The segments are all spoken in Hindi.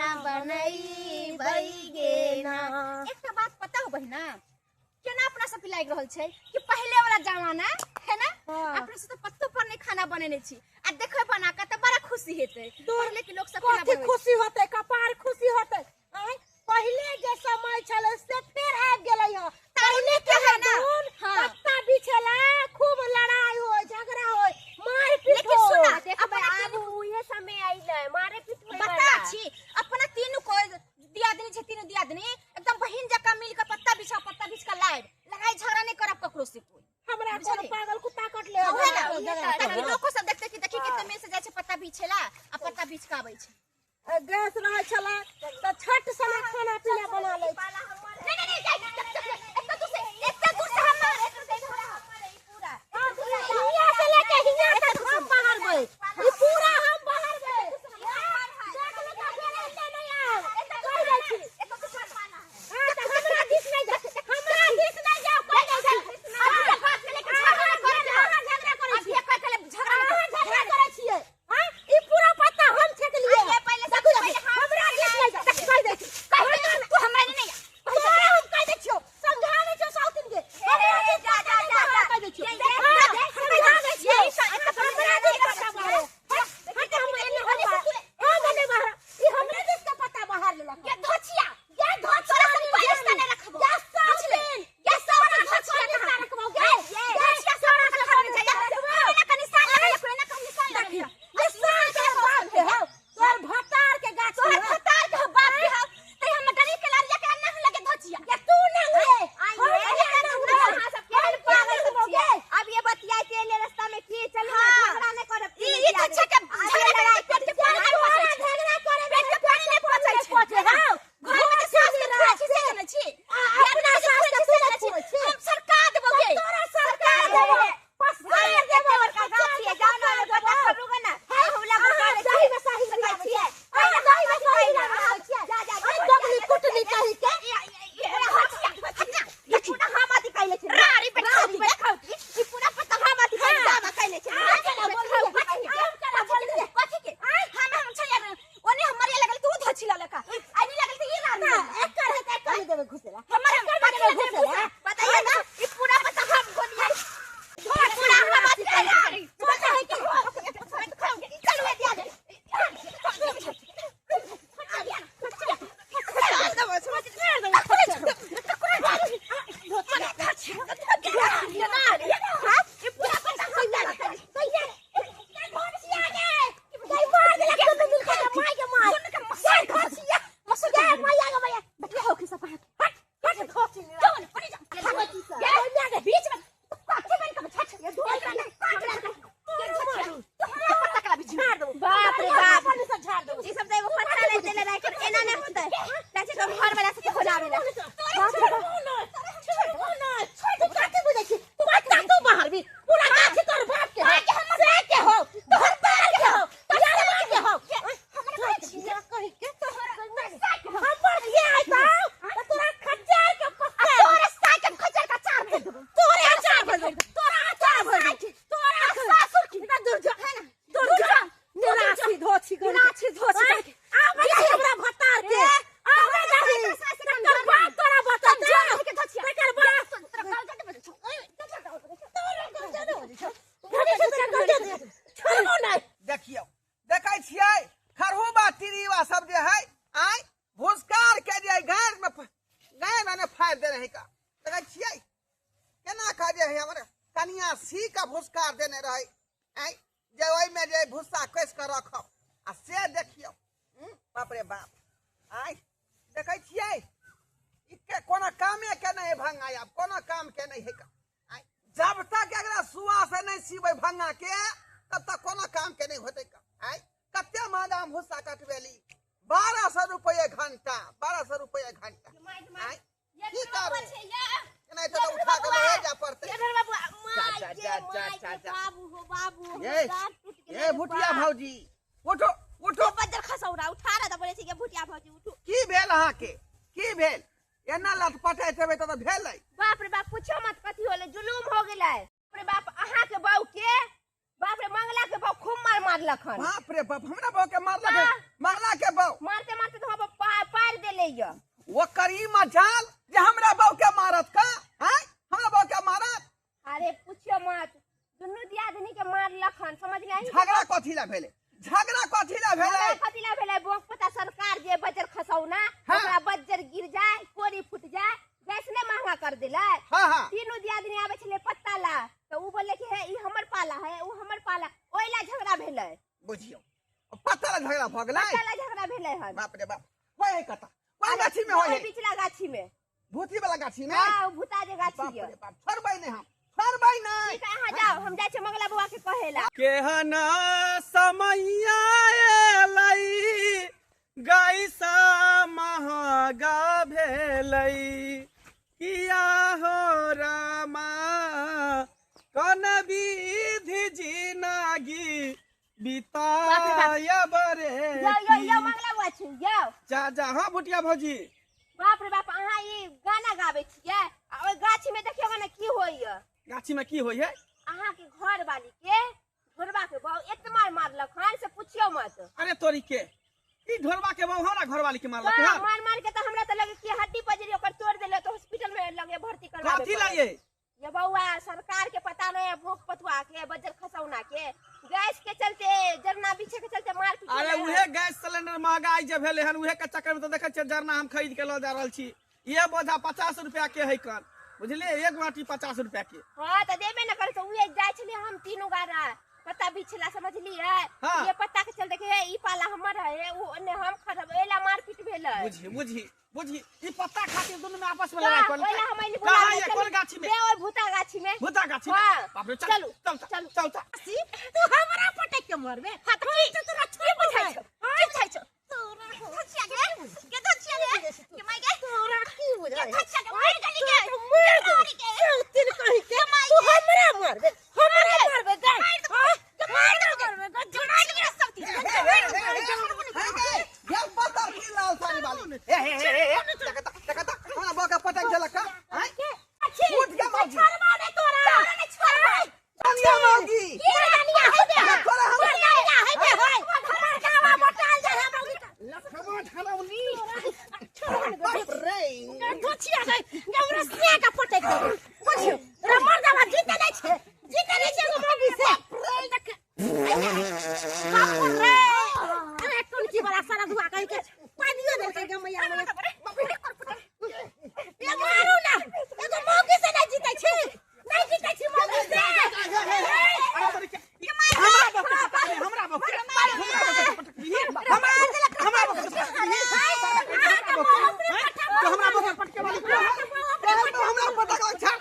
खाना बनई भई ना। एक बात पता हो बहिना केना अपना सब लाग रहल छै कि पहले वाला जमाना है ना अपना सब तो पत्तो पर नहीं खाना बनेने छी आ देखै बना के त बड़ा खुशी हेतै। पहले के लोग सब खाना कथि खुशी होतै कपार खुशी होतै। पहले जे समय छले से फिर आबि गेलै ह। पहले के है ना पत्ता बिछेला खूब लड़ाई हो झगड़ा हो मारपीट हो। सुना अब उहे समय आइले मारे पीट होय बता छी अपना तीनों को दियादनी छै तीनों दियादनी एकदम बहिन जका मिल के पत्ता बिछ के लड़ाई झगड़ा नहीं करब ककरो से कोई। हमरा कोनो पागल कुत्ता कट ले है ना लोग सब देखते कि देखी कितना में से जाय छै पत्ता बिछेला आ पत्ता बिछ के आबै छै। गैस रहे छला त छठ समय खाना पीना बना ले। नहीं नहीं इतना दूर से हम पूरा हिया से लेके हिया तक हम बाहर गए ई पूरा हम बाहर गए। देख लो का फेर नहीं आ कह दे छी हां त हमरा दिस नहीं जा हमरा दिस नहीं जाओ कह दे छी अभी बात के लेके झगड़ा करे छी झगड़ा करे छिए। हां ई पूरा पत्ता हम छेक लिए हमरा दिस नहीं जा कह दे छी तू हमरा नहीं हम कह दे छियो समझा नहीं छो साउथिन के जा कह दे छियो कनिया सी का भुस्कार देने रहे जे ओई में जे भुस्सा कस के रखब आ से देखियो बाप रे बाप देखै छियै इके कोनो कामे के नहीं भंगा अब कोनो काम के नहीं है का जब तक एकरा सुआ से नहीं सीबै भंगा के तब तक कोनो काम के नहीं होते का कते महंगा भुस्सा कटवेली 1200 रुपये घंटा 1200 रुपये घंटा की करू नहीं तो उठा के ले जा पड़ते ये भुटिया भौजी उठो उठो बजर खसौरा उठा रे त बोले छी के भुटिया भौजी उठो की भेल अहा के की भेल एना लटपटाई देबे त भेलै बाप रे बाप पूछो मत कथी होले जुलूम हो गेलै बाप रे बाप अहा के बाऊ के बाप रे मंगला के बाऊ खूब मार मारलखन। बाप रे बाप हमरा बहू के मारला के बहू मारते मारते तो हम पार देले य। वो करी मजाल जे हमरा बहू के मारत का हैं हमरा बहू के मारत। अरे पूछियो मत, दुनू दियादनी के मारलखन, समझ गई। झगड़ा कथी ला भेले कथिला भेले बोक पता सरकार जे बजर खसौना हाँ। ओकरा बजर गिर जाए, कोरी फूट जाए, गैस ने महंगा कर दिला। हां हां तीनों दियादनी आवे छले पत्ता ला, तो उ बोले कि हे ई हमर पाला है, उ हमर पाला, ओइला झगड़ा भेले। बुझियो पत्ता ला झगड़ा भ गेलै, पत्ता ला झगड़ा भेले हन। बाप रे बाप। होय कता कोन गाछी में होय? पिछला गाछी में, भूती वाला गाछी में। हां भूता जे गाछी बाप है। रे बाप छोड़बै नहीं हम, छोड़बै नहीं। ठीक है, यहाँ जाओ, हम जाय छे मंगला बुआ के कहेला। केहना समैया एलै गैसा महगा भेलै किया हो रामा कन विधि जिनगी बिताय बरे। यो मंगला बुआ छी, यो। जा जा हाँ बुटिया भौजी। बाप रे बाप, अहाँ ई गाना गाबै छियै आ ओइ गाछी में देखियो ना की होइय। गाछी में की होय है? अहाँ के घर वाली के घोरबा के बहु एतमार मारलखन से पूछियो मत। अरे तोरी के ई ढोलबा के बहु हमरा घरवाली के मारलक हाँ, है। मार मार के तो हमरा तो लगे कि हड्डी पजरी ओकर तोड़ देले, तो हॉस्पिटल में लगे भर्ती करवावे। कथी ला ये? ये बउआ सरकार के पता नहीं है, भूख पतुआ के बजर खसौना के गैस के चलते, जरना बिछे के चलते मार पीट। अरे उहे गैस सिलेंडर महंगाई जे भेले हन उहे के चक्कर में तो देखे छियै जरना हम खरीद के ल जा रहल छी। ये बोझा 50 रुपया के है कन, बुझलिए, एक बाटी 50 रुपया के। हाँ तो देबे न करे, तो उहे जाय छलिए हम तीनों गाना पत्ता बिछला, समझलिए। हाँ। ये पत्ता के चलते के ई पाला हमर है, उ ओने हम खरब, एला मारपीट भेलै। बुझी बुझी बुझी ई पत्ता खातिर दोनों में आपस में लड़ाई कर ओला हम आइली कहाँ बुला ये कौन गाछी में? बे ओइ भूता गाछी में। भूता गाछी में? हाँ। बाप रे, चल चलू, चल चलू। चल चल। तू हमरा पटक के मरबे। हां तो की तोरा छुई बुझाइ छ, बुझाइ छ तोरा धछिया के धछिया रे के माई गे तोरा की बुझाई? के धछिया के मार गली के मार दे तिल कहि के तू हमरा मारबे, हमरा मारबे गै। के मार दो के जोड़ा के सब चीज गेल पत्ता की लाल साड़ी वाली। देखता हमरा बहू के पटक देलक का हैं? फूट के मौगी। छोड़बा तोरा नहीं छोड़बा। कनिया मौगी। ये कनिया है बे, तोरा हम कनिया है बे, होय हमर गावा बोटाल जा है मौगी। लखमा खलौनी। बाप रे। धछिया गै हमरा से का पटक दे। बुझ रे मर्दावा जीते नै छे, जीते नै छे मौगी से। बाप रे अरे कौन की बड़ा सारा दुआ कहि के पानियो दे के गमैया में। ये मारू ना, एगो मौगी से नहीं जीते छी, नहीं जीते छी मौगी से। अरे तोरी के ये हमरा बहू के पटक दे, हमरा बहू के पटक दी। हमरा बहू के पटक दी। तो हमरा बहू के पटके वाली को हमरा पटक छा।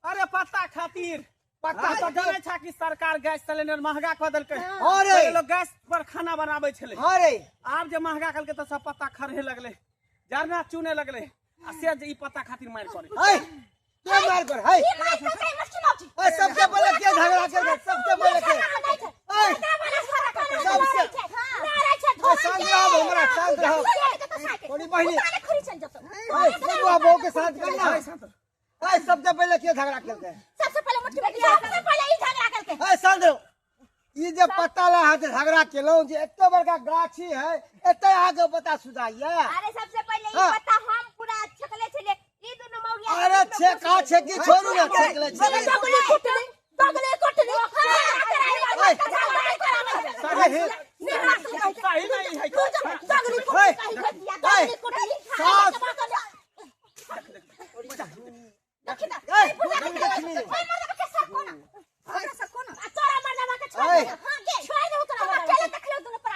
अरे पत्ता खातिर पत्ता तो जाने छा कि सरकार गैस सिलेंडर महंगा कर देलकै। पहिले लोग गैस पर खाना बनाबै छलै, आब जे महंगा करलकै तो सब पत्ता खरहे लगले, जरना चुने लगले, आ से जे ई पत्ता खातिर मार करे। के मार कर है? सबसे पहले के झगड़ा कर, सबसे पहले के रहो थोड़ी बहनी बुआ बहू के साथ करना है सबसे पहले क्यों झगड़ा करते हैं सबसे पहले मुट्ठी में सबसे पहले ही झगड़ा करके है संदो ये जब पता ला हाथ झगड़ा केलो जे एतो बड़का गाछी है एते आगे बता सुझाइए अरे सबसे पहले ये पता हम पूरा छकले छले ई दोनों मौगिया अरे छे का छे की छोड़ू ना छकले छे दगले कुटली सही नहीं है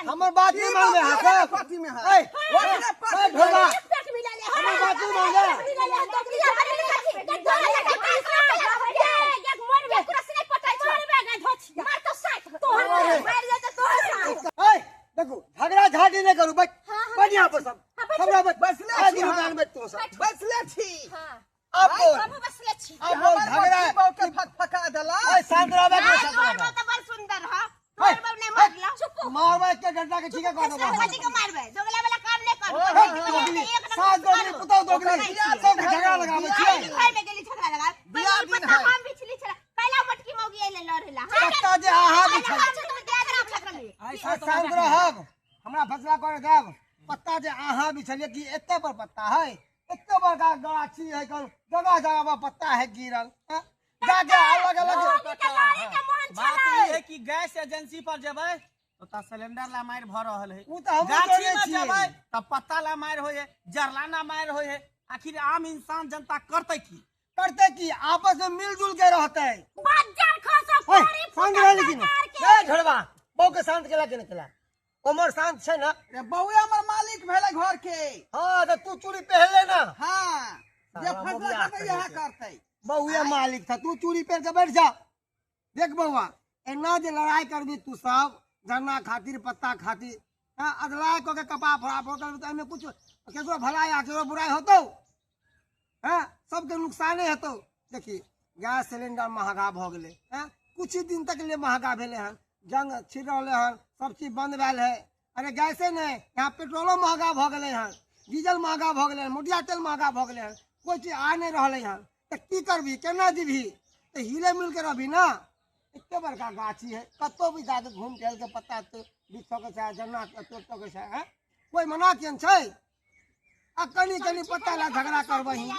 हमर बात नहीं मान ले हां पार्टी में है ढोला हमर बात नहीं मान ले देखो झगड़ा झाटी नहीं करू बच बढ़िया पर सब हमरा बस ले दुकान में तू सब बस ले छी अब बोल बाबू बस ले छी अब बोल झगड़ा बहु के फका देला ओए शांत रह बे तोर तो बड़ सुंदर ह तोर बाबू ने मारला चुप मारवा के डंडा के ठीक है कर दो हाजी के मारबे दोगला वाला काम नहीं कर साथ दोगली पुताओ दोगली सब झगड़ा लगावे छी भाई में गेली झगड़ा लगा बियाह दिन पता है। हम बिछली छला पहला मटकी मौगी आइले लड़ेला पत्ता जे आहा बिछल तुम त्याग राख सकली शांत रहब हमरा फैसला करे देब पत्ता जे आहा बिछलिए कि एते पर पत्ता है एते बड़का गाछी है कल जगह जगह पर पत्ता है गिरल जाके अलग अलग बात ये है कि गैस एजेंसी पर जेबै तो ता सिलेंडर ला मार भ रहल है उ त हम गाछी जोड़े में छियै जेबै तब पत्ता ला मार होय है जरला ना मार होय है आखिर आम इंसान जनता करते की करते कि आपस में मिलजुल के रहते बाजार खसो ओए पूरी शांत रह लेकिन ए झड़वा बहु के शांत केला के निकला उमर शांत छै ना रे बहुए हमर मालिक भेले घर के हां तो तू चूड़ी पहन ले ना हां जे फैसला करते यह करते बहुए मालिक था तू चूड़ी पहन के बैठ जा देख बउआ एना जे लड़ाई करबी तू सब धरना खातिर पत्ता खातिर हां अदलाय को के कपा फरा बोतल तो एमे कुछ केकरो भलाई आ केकरो बुराई होतो हां सबके नुकसान हेतो देखी गैस सिलेंडर महंगा भ गेले हां कुछ ही दिन तक ले महंगा भेले हन जंग छिड़ रहले हन सब चीज बंद भेल है अरे गैसे नहीं यहाँ पेट्रोलो महंगा भ गेले हन डीजल महंगा भ गेले हन मुडिया तेल महंगा भ गेले हन कोई चीज आ नहीं रहले हन तो की करबी केना जीबी तो हिले मिल के रहबी ना इतने बड़का गाछी है कतो भी जाके घूम टहल के पत्ता तो बिछो के चाहे जन्ना तोड़तो के चाहे कोई मना केन छै आ कनी कनी पत्ता ला झगड़ा करबही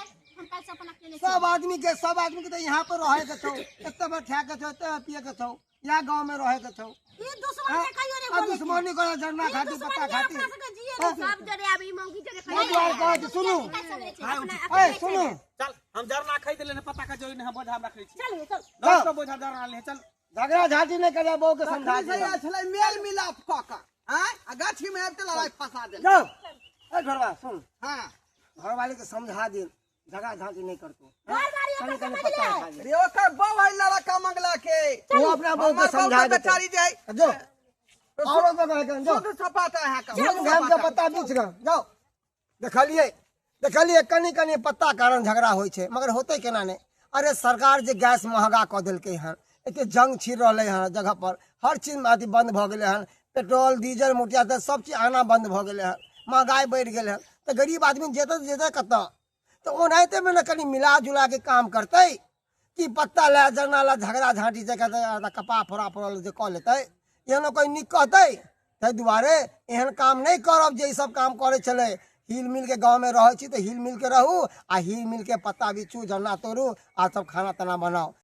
सब आदमी के तो यहाँ पर रहे के छौ एते बार खा के छौ एते पिए के छौ या गांव में रहे के छौ ये दुश्मन से कहियो रे बोली दुश्मनी करे जन्ना खाती पत्ता खाती सब जरे अभी मौगी जरे वो द्वार कह सुनु ए सुनु चल हम जरना खरीद लेने पत्ता का जोई ने बोझा हम रख ली चल चल दस तो बोझा जरना ले चल झगड़ा झाटी नहीं करे बहू के समझा दे छले मेल मिलाप क के आ गाछी में आते लड़ाई फंसा दे जाओ ए घरवा सुन हां घर वाले के समझा दे झगड़ा झाटी नहीं करतो घर कनी कनी पत्ता खा ले रे ओकर बहु है लड़का मंगला के वो अपना बहू के समझा दे बेचारी जाए जो औरों को कह के जो शुद्ध सपाटा है का घाम के पत्ता बीच गए जाओ देखलिए कनी कनी पत्ता कारण झगड़ा होय छै मगर होते केना ने अरे सरकार जे गैस महंगा क देलकै हन एते जंग छिड़ रहले हन जगह पर हर चीज में अति बंद भ गेले हन पेट्रोल डीजल मुटिया तेल सब चीज आना बंद भ गेले हन महंगाई बढ़ गेले हन तो गरीब आदमी जेते कत तो ओनाहिते में न कनी मिला जुला के काम करते कि पत्ता ला जरना ला झगड़ा झाटी से कहते कपा फोड़ा फोड़ल जे क लेते एहन कोई निक कहते ताहि दुआरे एहन काम नहीं करब जे सब काम करे चले हिल मिल के गांव में रहे छी तो हिल मिल के रहू आ हिल मिल के पत्ता बिछू झरना तोड़ू आ सब खाना तना बनाओ